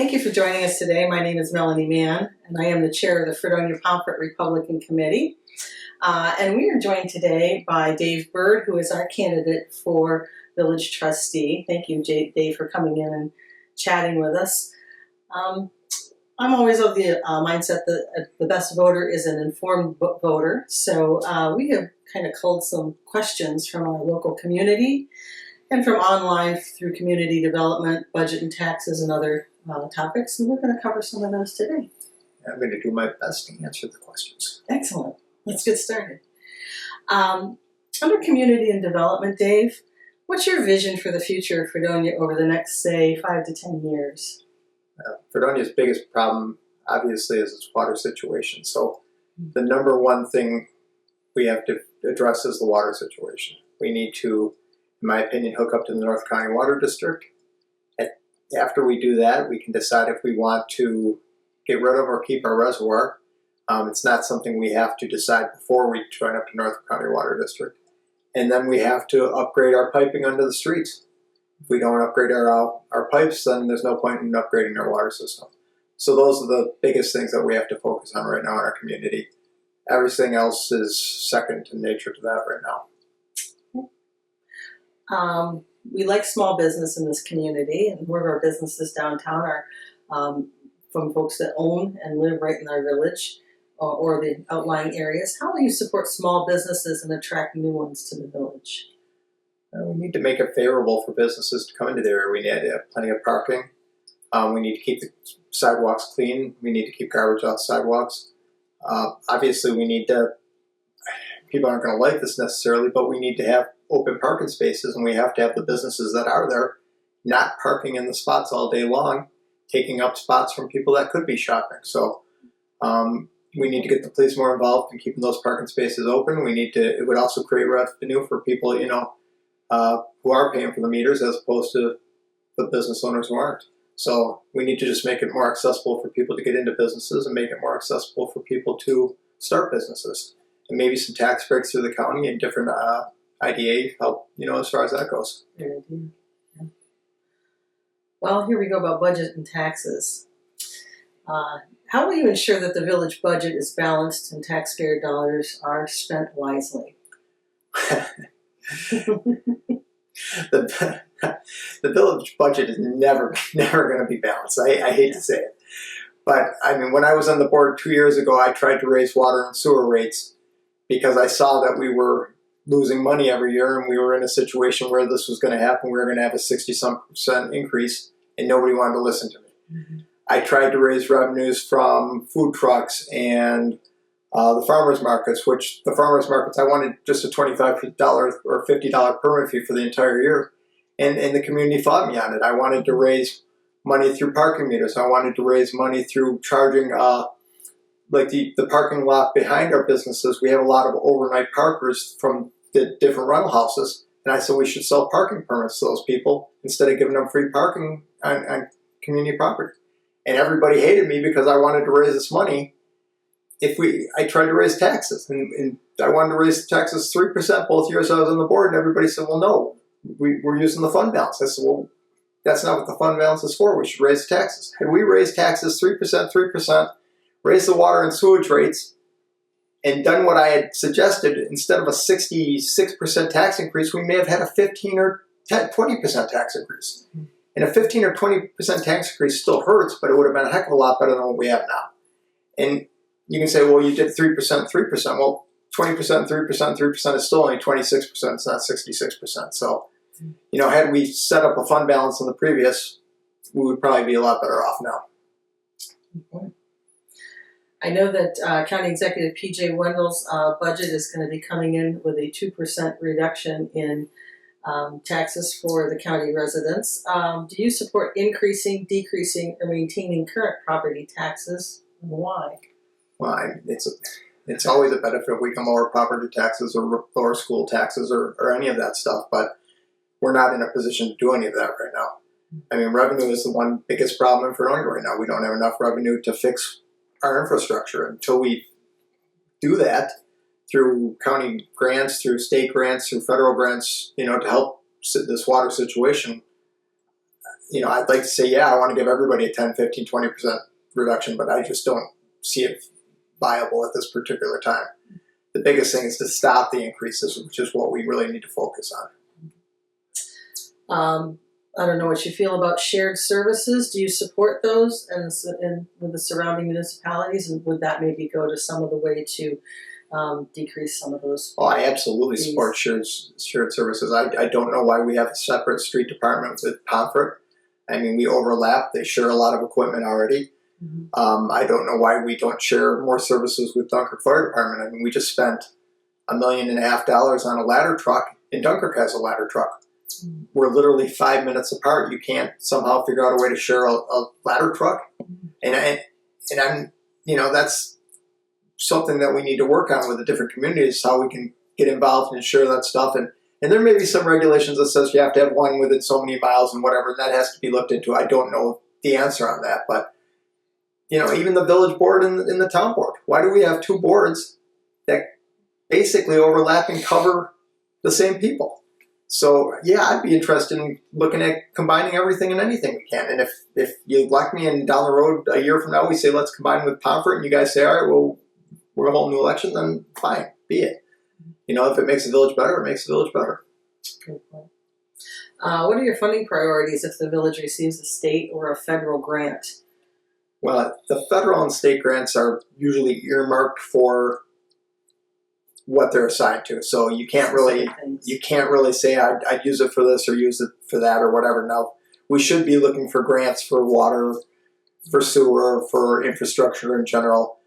Thank you for joining us today. My name is Melanie Mann, and I am the chair of the Fredonia Pomfret Republican Committee. And we are joined today by Dave Bird, who is our candidate for village trustee. Thank you, Dave, for coming in and chatting with us. I'm always of the mindset that the best voter is an informed voter. So we have kind of culled some questions from our local community and from online through community development, budget and taxes, and other topics. And we're going to cover some of those today. I'm going to do my best to answer the questions. Excellent. Let's get started. Under community and development, Dave, what's your vision for the future of Fredonia over the next, say, 5 to 10 years? Fredonia's biggest problem, obviously, is its water situation. So the number one thing we have to address is the water situation. We need to, in my opinion, hook up to the North County Water District. After we do that, we can decide if we want to get rid of or keep our reservoir. It's not something we have to decide before we join up to North County Water District. And then we have to upgrade our piping under the streets. If we don't upgrade our pipes, then there's no point in upgrading our water system. So those are the biggest things that we have to focus on right now in our community. Everything else is second to nature to that right now. We like small business in this community, and more of our businesses downtown are from folks that own and live right in our village or the outlying areas. How will you support small businesses and attract new ones to the village? We need to make it favorable for businesses to come into the area. We need to have plenty of parking. We need to keep the sidewalks clean. We need to keep garbage off the sidewalks. Obviously, people aren't going to like this necessarily, but we need to have open parking spaces, and we have to have the businesses that are there not parking in the spots all day long, taking up spots from people that could be shopping. So we need to get the police more involved in keeping those parking spaces open. It would also create revenue for people, who are paying for the meters as opposed to the business owners who aren't. So we need to just make it more accessible for people to get into businesses and make it more accessible for people to start businesses. And maybe some tax breaks through the county and different IDA help, as far as that goes. Good idea. Yeah. Well, here we go about budget and taxes. How will you ensure that the village budget is balanced and taxpayer dollars are spent wisely? The village budget is never going to be balanced. I hate to say it. But, when I was on the board 2 years ago, I tried to raise water and sewer rates because I saw that we were losing money every year, and we were in a situation where this was going to happen. We were going to have a 60-some% increase, and nobody wanted to listen to me. Mm-hmm. I tried to raise revenues from food trucks and the farmers markets, which the farmers markets, I wanted just a $25 or $50 permit fee for the entire year. And the community fought me on it. I wanted to raise money through parking meters. I wanted to raise money through charging, the parking lot behind our businesses. We have a lot of overnight parkers from the different rental houses. And I said we should sell parking permits to those people instead of giving them free parking on community property. And everybody hated me because I wanted to raise this money. I tried to raise taxes, and I wanted to raise taxes 3% both years I was on the board, and everybody said, well, no, we're using the fund balance. I said, well, that's not what the fund balance is for. We should raise the taxes. Had we raised taxes 3%, raised the water and sewage rates, and done what I had suggested, instead of a 66% tax increase, we may have had a 15 or 20% tax increase. And a 15 or 20% tax increase still hurts, but it would have been a heck of a lot better than what we have now. And you can say, well, you did 3%. Well, 20%, 3% is still only 26%. It's not 66%. So, had we set up a fund balance in the previous, we would probably be a lot better off now. Okay. I know that County Executive P.J. Wendell's budget is going to be coming in with a 2% reduction in taxes for the county residents. Do you support increasing, decreasing, or maintaining current property taxes, and why? Well, it's always a benefit if we can lower property taxes or lower school taxes or any of that stuff, but we're not in a position to do any of that right now. Revenue is the one biggest problem in Fredonia right now. We don't have enough revenue to fix our infrastructure. Until we do that through county grants, through state grants, through federal grants, to help this water situation, I'd like to say, yeah, I want to give everybody a 10, 15, 20% reduction, but I just don't see it viable at this particular time. The biggest thing is to stop the increases, which is what we really need to focus on. I don't know what you feel about shared services. Do you support those and with the surrounding municipalities, and would that maybe go to some of the way to decrease some of those? Oh, I absolutely support shared services. I don't know why we have a separate street department with Pomfret. I mean, we overlap. They share a lot of equipment already. Mm-hmm. I don't know why we don't share more services with Dunkirk Fire Department. I mean, we just spent $1.5 million on a ladder truck, and Dunkirk has a ladder truck. Mm-hmm. We're literally 5 minutes apart. You can't somehow figure out a way to share a ladder truck, mm-hmm. and I'm that's something that we need to work on with the different communities, how we can get involved and share that stuff. And there may be some regulations that says you have to have one within so many miles and whatever, and that has to be looked into. I don't know the answer on that, but even the village board and the town board, why do we have two boards that basically overlap and cover the same people? So yeah, I'd be interested in looking at combining everything and anything we can. And if you elect me and down the road a year from now we say let's combine with Pomfret, and you guys say, all right, well, we're a whole new election, then fine, be it. If it makes the village better, it makes the village better. Good point. What are your funding priorities if the village receives a state or a federal grant? Well, the federal and state grants are usually earmarked for what they're assigned to. So you can't really say I'd use it for this or use it for that or whatever. Now, we should be looking for grants for water, for sewer, for infrastructure in general.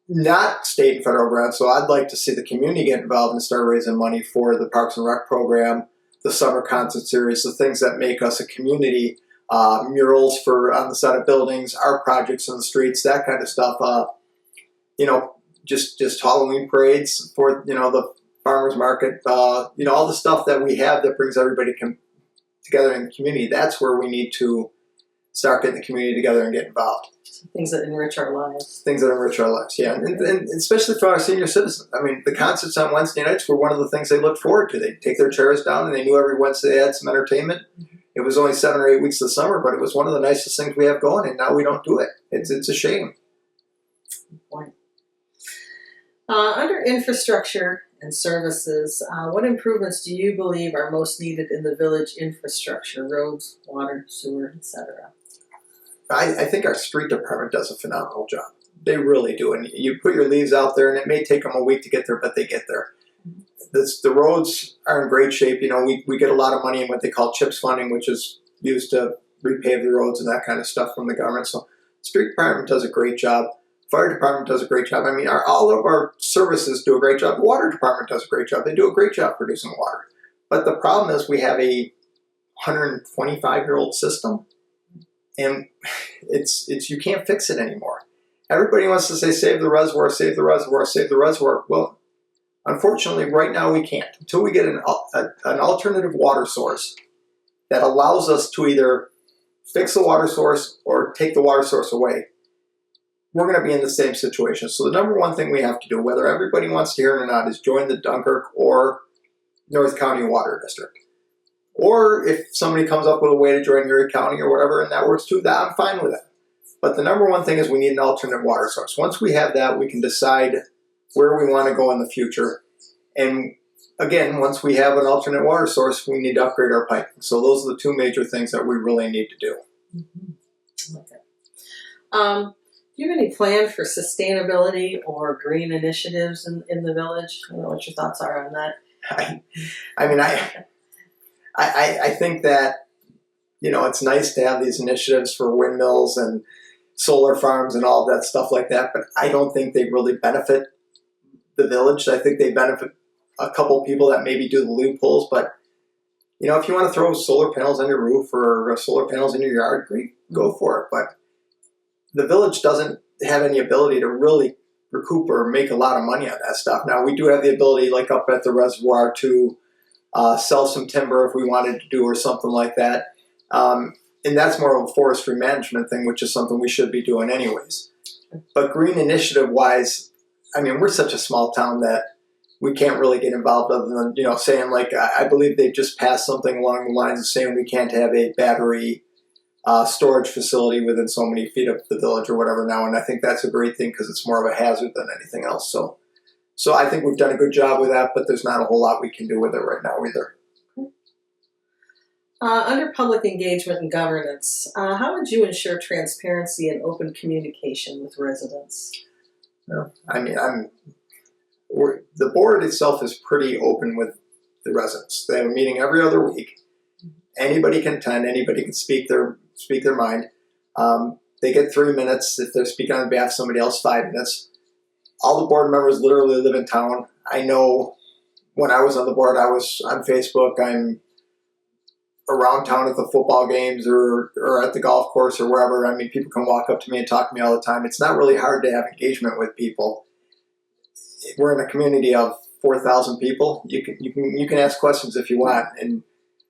Not state and federal grants, so I'd like to see the community get involved and start raising money for the Parks and Rec program, the summer concert series, the things that make us a community, murals on the side of buildings, art projects in the streets, that kind of stuff. Just Halloween parades for the farmers market, all the stuff that we have that brings everybody together in the community. That's where we need to start getting the community together and get involved. Things that enrich our lives. Things that enrich our lives, yeah. And especially for our senior citizens. I mean, the concerts on Wednesday nights were one of the things they looked forward to. They'd take their chairs down and they knew every Wednesday they had some entertainment. Mm-hmm. It was only 7 or 8 weeks of the summer, but it was one of the nicest things we have going, and now we don't do it. It's a shame. Good point. Under infrastructure and services, what improvements do you believe are most needed in the village infrastructure, roads, water, sewer, etc.? I think our street department does a phenomenal job. They really do. And you put your leaves out there, and it may take them a week to get there, but they get there. The roads are in great shape. We get a lot of money in what they call CHIPS funding, which is used to repave the roads and that kind of stuff from the government. So street department does a great job. Fire department does a great job. I mean, all of our services do a great job. The water department does a great job. They do a great job producing water. But the problem is we have a 125-year-old system. And it's you can't fix it anymore. Everybody wants to say, save the reservoir, save the reservoir, save the reservoir. Well, unfortunately, right now we can't. Until we get an alternative water source that allows us to either fix the water source or take the water source away, we're going to be in the same situation. So the number one thing we have to do, whether everybody wants to hear it or not, is join the Dunkirk or North County Water District. Or if somebody comes up with a way to join Erie County or whatever, and that works too, I'm fine with it. But the number one thing is we need an alternate water source. Once we have that, we can decide where we want to go in the future. And again, once we have an alternate water source, we need to upgrade our piping. So those are the two major things that we really need to do. Mm-hmm. Okay. Do you have any plan for sustainability or green initiatives in the village? I don't know what your thoughts are on that. I think that, it's nice to have these initiatives for windmills and solar farms and all of that stuff like that, but I don't think they really benefit the village. I think they benefit a couple people that maybe do the loopholes, but, if you want to throw solar panels on your roof or solar panels in your yard, great, go for it. But the village doesn't have any ability to really recoup or make a lot of money on that stuff. Now, we do have the ability, like up at the reservoir, to sell some timber if we wanted to do or something like that. And that's more of a forestry management thing, which is something we should be doing anyways. But green initiative-wise, we're such a small town that we can't really get involved other than, saying like, I believe they just passed something along the lines of saying we can't have a battery storage facility within so many feet of the village or whatever now. And I think that's a great thing because it's more of a hazard than anything else. So I think we've done a good job with that, but there's not a whole lot we can do with it right now either. Under public engagement and governance, how would you ensure transparency and open communication with residents? No, I mean, the board itself is pretty open with the residents. They have a meeting every other week. Anybody can attend. Anybody can speak their mind. They get 3 minutes. If they're speaking on behalf of somebody else, 5 minutes. All the board members literally live in town. I know when I was on the board, I was on Facebook. I'm around town at the football games or at the golf course or wherever. I mean, people can walk up to me and talk to me all the time. It's not really hard to have engagement with people. We're in a community of 4,000 people. You can ask questions if you want. And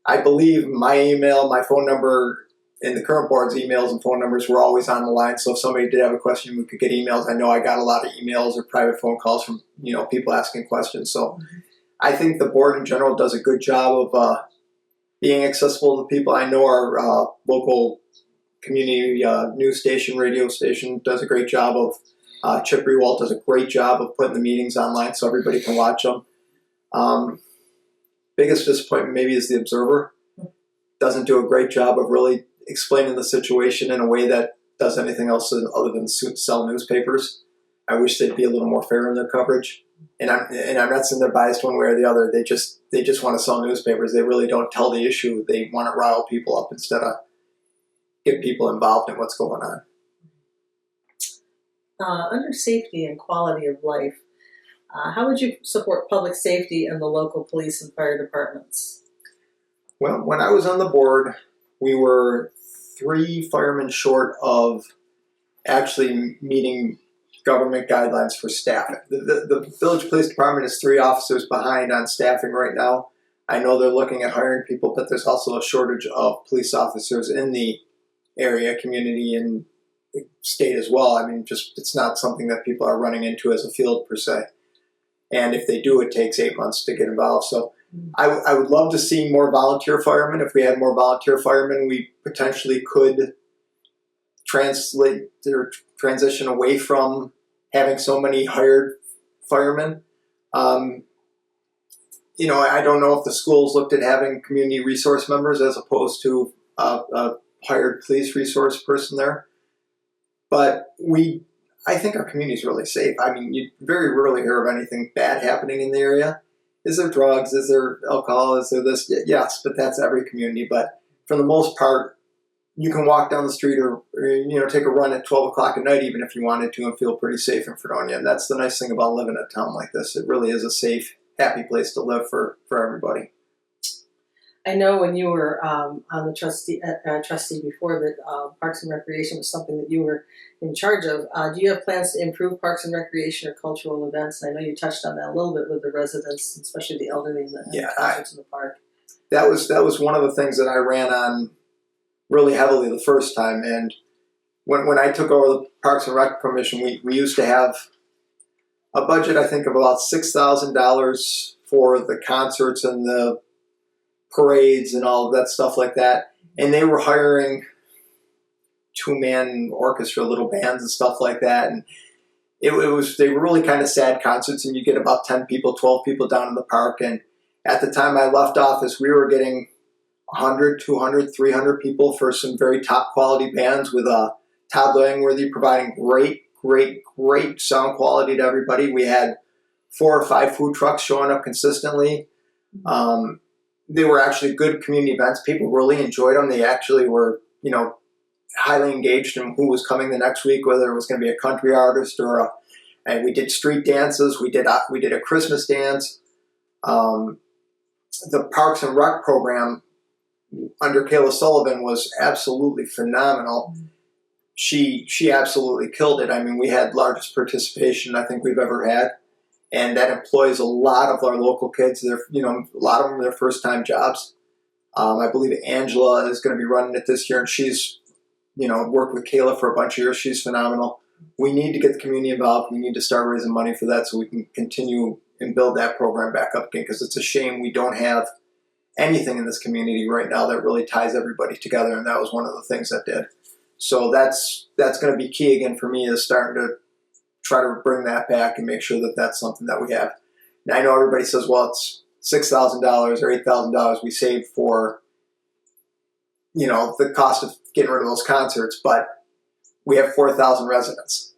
I believe my email, my phone number, and the current board's emails and phone numbers were always on the line. So if somebody did have a question, we could get emails. I know I got a lot of emails or private phone calls from people asking questions. So I think the board in general does a good job of being accessible to people. I know our local community news station, radio station does a great job of, Chip Rewalt does a great job of putting the meetings online so everybody can watch them. Biggest disappointment maybe is the Observer. Doesn't do a great job of really explaining the situation in a way that does anything else other than sell newspapers. I wish they'd be a little more fair in their coverage. And I'm not saying they're biased one way or the other. They just want to sell newspapers. They really don't tell the issue. They want to rile people up instead of get people involved in what's going on. Under safety and quality of life, how would you support public safety and the local police and fire departments? Well, when I was on the board, we were 3 firemen short of actually meeting government guidelines for staffing. The village police department is 3 officers behind on staffing right now. I know they're looking at hiring people, but there's also a shortage of police officers in the area, community, and state as well. I mean, it's not something that people are running into as a field per se. And if they do, it takes 8 months to get involved. So I would love to see more volunteer firemen. If we had more volunteer firemen, we potentially could transition away from having so many hired firemen. I don't know if the schools looked at having community resource members as opposed to a hired police resource person there. But I think our community is really safe. I mean, you very rarely hear of anything bad happening in the area. Is there drugs? Is there alcohol? Is there this? Yes, but that's every community. But for the most part, you can walk down the street or take a run at 12 o'clock at night even if you wanted to and feel pretty safe in Fredonia. And that's the nice thing about living in a town like this. It really is a safe, happy place to live for everybody. I know when you were on the trustee before that Parks and Recreation was something that you were in charge of. Do you have plans to improve Parks and Recreation or cultural events? I know you touched on that a little bit with the residents, especially the elderly and the concerts in the park. That was one of the things that I ran on really heavily the first time. And when I took over the Parks and Rec Commission, we used to have a budget, I think, of about $6,000 for the concerts and the parades and all of that stuff like that. And they were hiring 2-man orchestra, little bands and stuff like that. And they were really kind of sad concerts, and you get about 10 people, 12 people down in the park. And at the time I left office, we were getting 100, 200, 300 people for some very top quality bands with Todd Langworthy providing great sound quality to everybody. We had 4 or 5 food trucks showing up consistently. They were actually good community events. People really enjoyed them. They actually were, highly engaged in who was coming the next week, whether it was going to be a country artist and we did street dances. We did a Christmas dance. The Parks and Rec program under Kayla Sullivan was absolutely phenomenal. She absolutely killed it. I mean, we had largest participation I think we've ever had. And that employs a lot of our local kids. A lot of them are their first-time jobs. I believe Angela is going to be running it this year, and she's, worked with Kayla for a bunch of years. She's phenomenal. We need to get the community involved. We need to start raising money for that so we can continue and build that program back up again, because it's a shame we don't have anything in this community right now that really ties everybody together, and that was one of the things that did. So that's going to be key again for me, is starting to try to bring that back and make sure that that's something that we have. Now, I know everybody says, well, it's $6,000 or $8,000 we saved for, the cost of getting rid of those concerts, but we have 4,000 residents.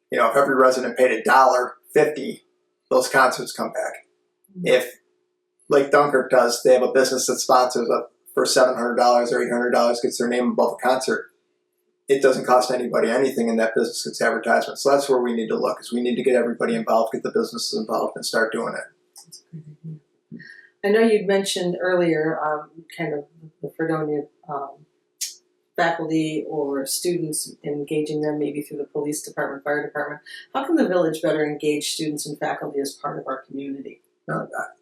If every resident paid $1.50, those concerts come back. If, like Dunkirk does, they have a business that sponsors for $700 or $800, gets their name above a concert, it doesn't cost anybody anything, and that business gets advertisement. So that's where we need to look, is we need to get everybody involved, get the businesses involved, and start doing it. That's a great idea. I know you'd mentioned earlier kind of the Fredonia faculty or students, engaging them maybe through the police department, fire department. How can the village better engage students and faculty as part of our community?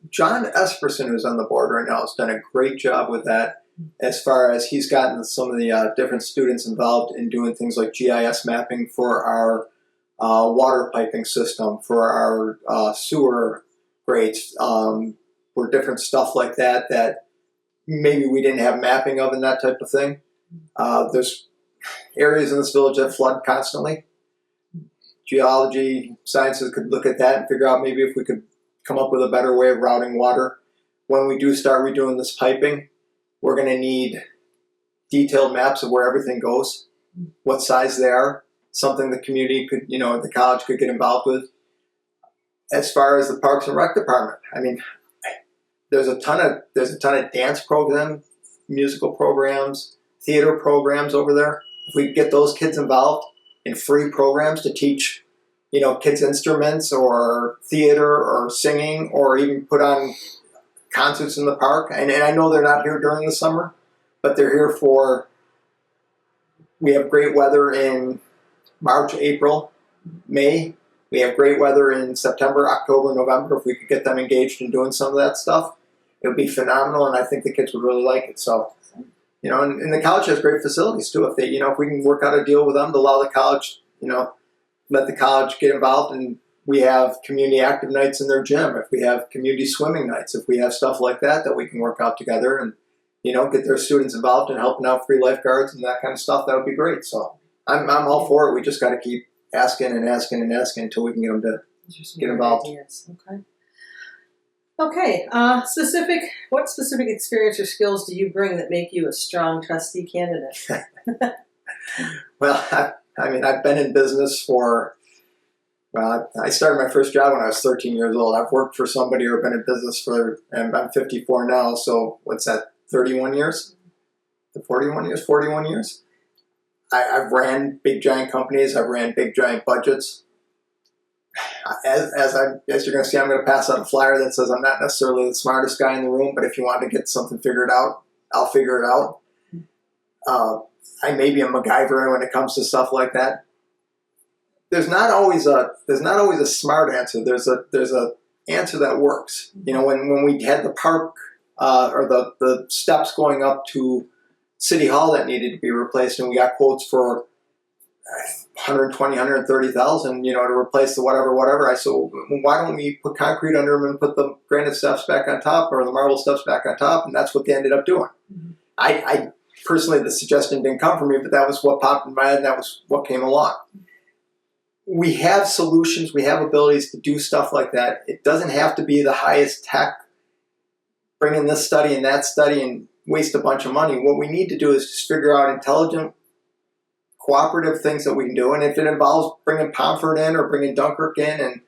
John Esperson, who's on the board right now, has done a great job with that, as far as he's gotten some of the different students involved in doing things like GIS mapping for our water piping system, for our sewer grates, for different stuff like that maybe we didn't have mapping of, and that type of thing. There's areas in this village that flood constantly. Geology sciences could look at that and figure out maybe if we could come up with a better way of routing water. When we do start redoing this piping, we're going to need detailed maps of where everything goes, what size they are, something the community could, the college could get involved with. As far as the Parks and Rec department, I mean, there's a ton of dance programs, musical programs, theater programs over there. If we get those kids involved in free programs to teach, kids instruments or theater or singing, or even put on concerts in the park. And I know they're not here during the summer, but they're here we have great weather in March, April, May. We have great weather in September, October, November. If we could get them engaged in doing some of that stuff, it would be phenomenal, and I think the kids would really like it. So, and the college has great facilities too. If they, if we can work out a deal with them to allow the college, let the college get involved, and we have community active nights in their gym, if we have community swimming nights, if we have stuff like that we can work out together, and get their students involved and helping out free lifeguards and that kind of stuff, that would be great. So I'm all for it. We just got to keep asking and asking and asking until we can get them to get involved. Ideas. Okay. What specific experience or skills do you bring that make you a strong trustee candidate? Well, I've been in business I started my first job when I was 13 years old. I've worked for somebody or been in business and I'm 54 now, so what's that, 31 years? 41 years? I've ran big giant companies. I've ran big giant budgets. As you're going to see, I'm going to pass out a flyer that says I'm not necessarily the smartest guy in the room, but if you want to get something figured out, I'll figure it out. I may be a MacGyver when it comes to stuff like that. There's not always a smart answer. There's a answer that works. When we had the park or the steps going up to City Hall that needed to be replaced, and we got quotes for $120,000, $130,000, to replace the whatever. I said, well, why don't we put concrete under them and put the granite steps back on top, or the marble steps back on top? And that's what they ended up doing. Mm-hmm. I personally, the suggestion didn't come from me, but that was what popped in my head, and that was what came along. We have solutions, we have abilities to do stuff like that. It doesn't have to be the highest tech, bring in this study and that study and waste a bunch of money. What we need to do is just figure out intelligent, cooperative things that we can do. And if it involves bringing Pomfret in or bringing Dunkirk in and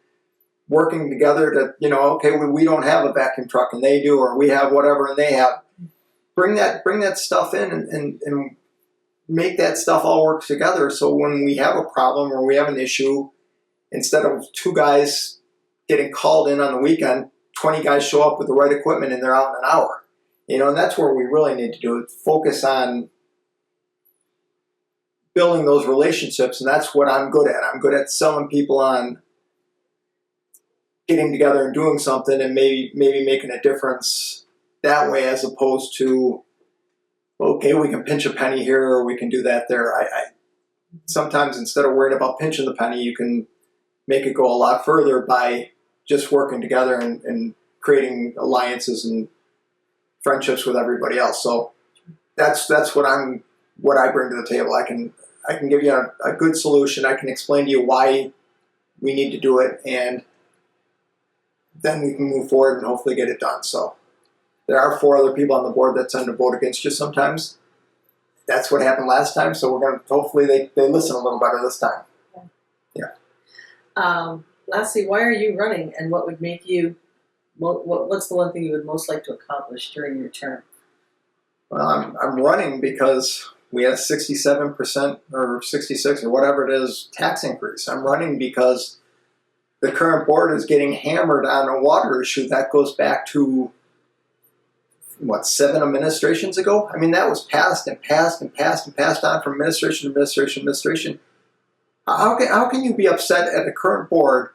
working together to, okay, we don't have a vacuum truck and they do, or we have whatever and they have, bring that stuff in and make that stuff all work together. So when we have a problem or we have an issue, instead of 2 guys getting called in on the weekend, 20 guys show up with the right equipment and they're out in an hour. And that's where we really need to do it. Focus on building those relationships, and that's what I'm good at. I'm good at selling people on getting together and doing something and maybe making a difference that way, as opposed to, okay, we can pinch a penny here or we can do that there. I sometimes, instead of worrying about pinching the penny, you can make it go a lot further by just working together and creating alliances and friendships with everybody else. So that's what I bring to the table. I can give you a good solution. I can explain to you why we need to do it, and then we can move forward and hopefully get it done. So there are 4 other people on the board that tend to vote against you sometimes. That's what happened last time, so we're going to, hopefully they listen a little better this time. Yeah. Lastly, why are you running, and what would make you, what's the one thing you would most like to accomplish during your term? Well, I'm running because we had a 67% or 66 or whatever it is tax increase. I'm running because the current board is getting hammered on a water issue that goes back to, what, 7 administrations ago? I mean, that was passed and passed and passed and passed on from administration to administration to administration. How can you be upset at the current board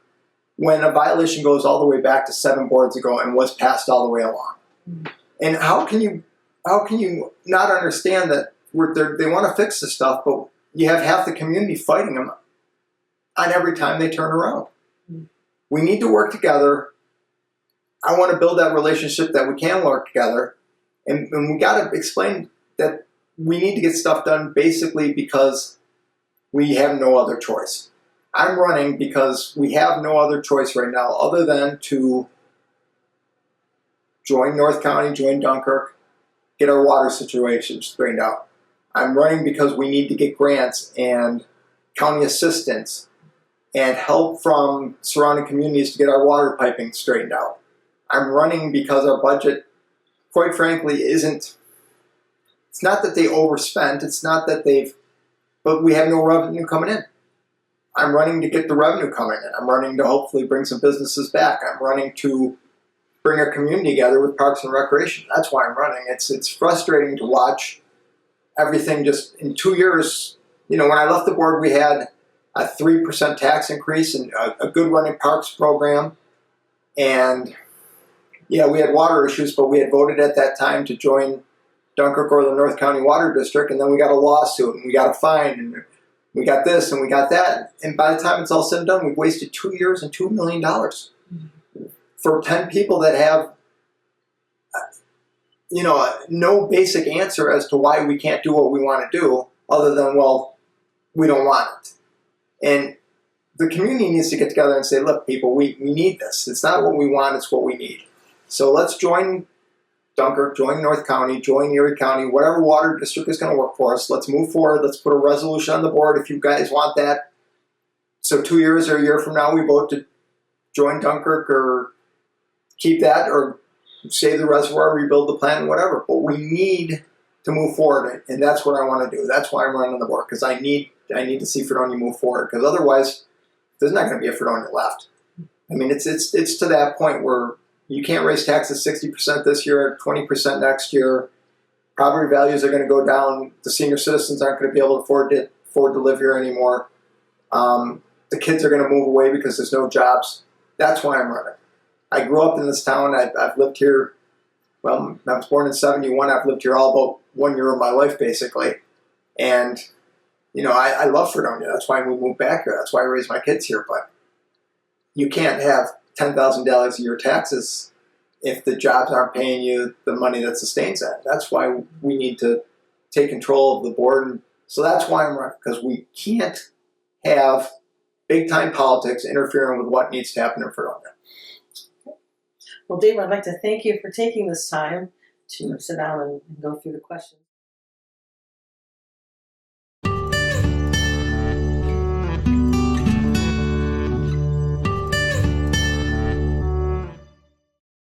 when a violation goes all the way back to 7 boards ago and was passed all the way along? Mm-hmm. And how can you not understand that they want to fix this stuff, but you have half the community fighting them on every time they turn around? Mm-hmm. We need to work together. I want to build that relationship that we can work together, and we got to explain that we need to get stuff done basically because we have no other choice. I'm running because we have no other choice right now other than to join North County, join Dunkirk, get our water situation straightened out. I'm running because we need to get grants and county assistance and help from surrounding communities to get our water piping straightened out. I'm running because our budget, quite frankly, it's not that they overspent, it's not that but we have no revenue coming in. I'm running to get the revenue coming in. I'm running to hopefully bring some businesses back. I'm running to bring our community together with Parks and Recreation. That's why I'm running. It's frustrating to watch everything just in 2 years. You know, when I left the board, we had a 3% tax increase and a good running parks program. And yeah, we had water issues, but we had voted at that time to join Dunkirk or the North County Water District, and then we got a lawsuit, and we got a fine, and we got this, and we got that. And by the time it's all said and done, we've wasted 2 years and $2 million for 10 people that have, no basic answer as to why we can't do what we want to do, other than, well, we don't want it. And the community needs to get together and say, look, people, we need this. It's not what we want, it's what we need. So let's join Dunkirk, join North County, join Erie County, whatever water district is going to work for us. Let's move forward. Let's put a resolution on the board if you guys want that. So 2 years or a year from now, we vote to join Dunkirk or keep that or save the reservoir, rebuild the plant, whatever. But we need to move forward, and that's what I want to do. That's why I'm running the board, because I need to see Fredonia move forward, because otherwise there's not going to be a Fredonia left. I mean, it's to that point where you can't raise taxes 60% this year, 20% next year. Property values are going to go down. The senior citizens aren't going to be able to afford to live here anymore. The kids are going to move away because there's no jobs. That's why I'm running. I grew up in this town. I've lived here. Well, I was born in '71. I've lived here all about 1 year of my life, basically. And, I love Fredonia. That's why we moved back here. That's why I raised my kids here. But you can't have $10,000 a year taxes if the jobs aren't paying you the money that sustains that. That's why we need to take control of the board. And so that's why I'm running, because we can't have big-time politics interfering with what needs to happen in Fredonia. Well, Dave, I'd like to thank you for taking this time to sit down and go through the questions.